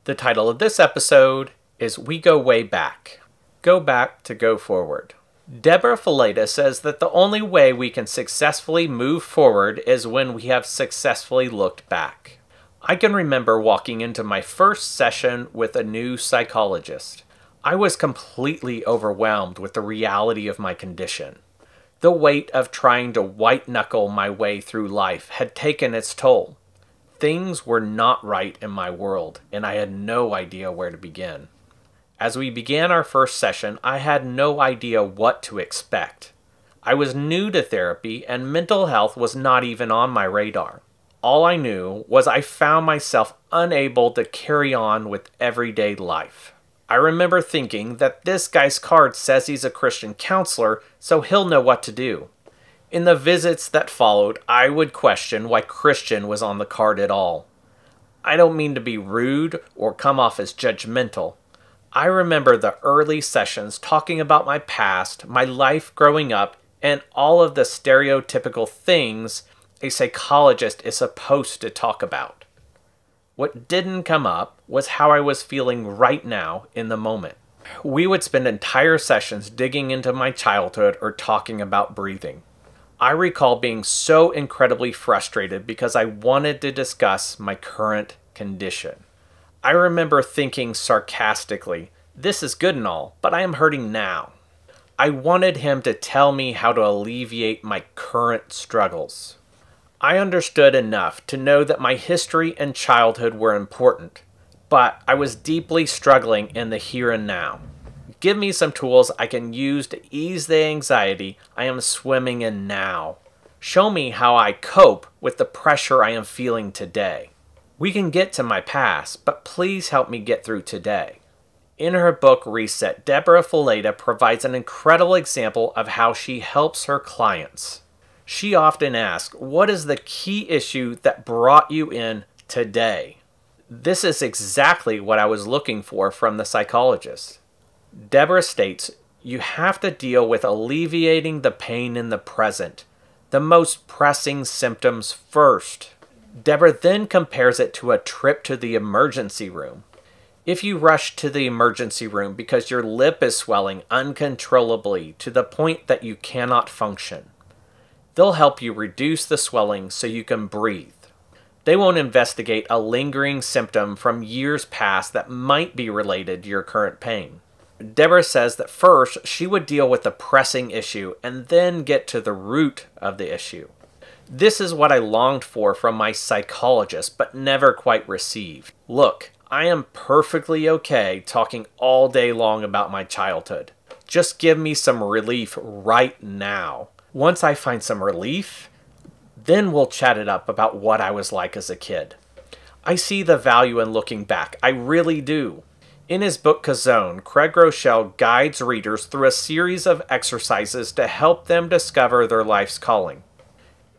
The title of this episode is We Go Way Back. Go back to go forward. Deborah Fileta says that the only way we can successfully move forward is when we have successfully looked back. I can remember walking into my first session with a new psychologist. I was completely overwhelmed with the reality of my condition. The weight of trying to white-knuckle my way through life had taken its toll. Things were not right in my world, and I had no idea where to begin. As we began our first session, I had no idea what to expect. I was new to therapy, and mental health was not even on my radar. All I knew was I found myself unable to carry on with everyday life. I remember thinking that this guy's card says he's a Christian counselor, so he'll know what to do. In the visits that followed, I would question why Christian was on the card at all. I don't mean to be rude or come off as judgmental. I remember the early sessions talking about my past, my life growing up, and all of the stereotypical things a psychologist is supposed to talk about. What didn't come up was how I was feeling right now in the moment. We would spend entire sessions digging into my childhood or talking about breathing. I recall being so incredibly frustrated because I wanted to discuss my current condition. I remember thinking sarcastically, "This is good and all, but I am hurting now." I wanted him to tell me how to alleviate my current struggles. I understood enough to know that my history and childhood were important, but I was deeply struggling in the here and now. Give me some tools I can use to ease the anxiety I am swimming in now. Show me how I cope with the pressure I am feeling today. We can get to my past, but please help me get through today. In her book Reset, Deborah Fileta provides an incredible example of how she helps her clients. She often asks, "What is the key issue that brought you in today?" This is exactly what I was looking for from the psychologist. Deborah states, "You have to deal with alleviating the pain in the present, the most pressing symptoms first." Deborah then compares it to a trip to the emergency room. If you rush to the emergency room because your lip is swelling uncontrollably to the point that you cannot function, they'll help you reduce the swelling so you can breathe. They won't investigate a lingering symptom from years past that might be related to your current pain. Deborah says that first she would deal with the pressing issue and then get to the root of the issue. This is what I longed for from my psychologist but never quite received. Look, I am perfectly okay talking all day long about my childhood. Just give me some relief right now. Once I find some relief, then we'll chat it up about what I was like as a kid. I see the value in looking back. I really do. In his book Kazone, Craig Groeschel guides readers through a series of exercises to help them discover their life's calling.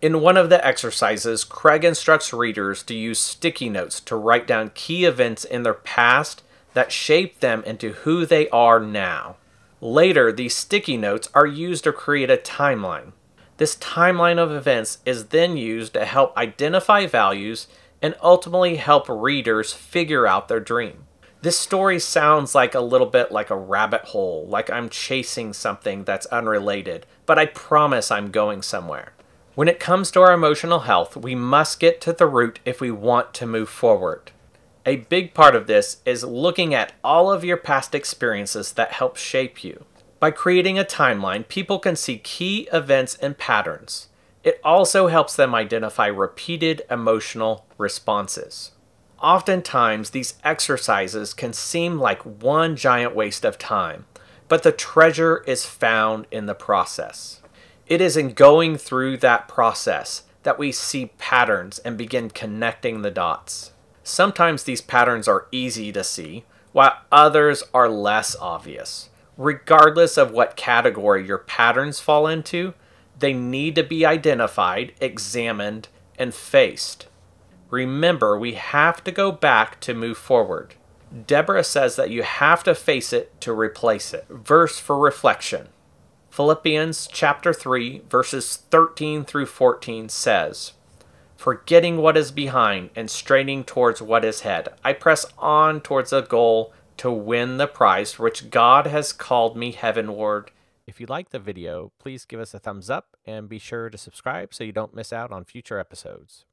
In one of the exercises, Craig instructs readers to use sticky notes to write down key events in their past that shaped them into who they are now. Later, these sticky notes are used to create a timeline. This timeline of events is then used to help identify values and ultimately help readers figure out their dream. This story sounds like a little bit like a rabbit hole, like I'm chasing something that's unrelated, but I promise I'm going somewhere. When it comes to our emotional health, we must get to the root if we want to move forward. A big part of this is looking at all of your past experiences that help shape you. By creating a timeline, people can see key events and patterns. It also helps them identify repeated emotional responses. Oftentimes, these exercises can seem like one giant waste of time, but the treasure is found in the process. It is in going through that process that we see patterns and begin connecting the dots. Sometimes these patterns are easy to see, while others are less obvious. Regardless of what category your patterns fall into, they need to be identified, examined, and faced. Remember, we have to go back to move forward. Deborah says that you have to face it to replace it. Verse for reflection. Philippians chapter 3, verses 13 through 14 says, forgetting what is behind and straining towards what is ahead. I press on towards a goal to win the prize for which God has called me heavenward. If you liked the video, please give us a thumbs up and be sure to subscribe so you don't miss out on future episodes.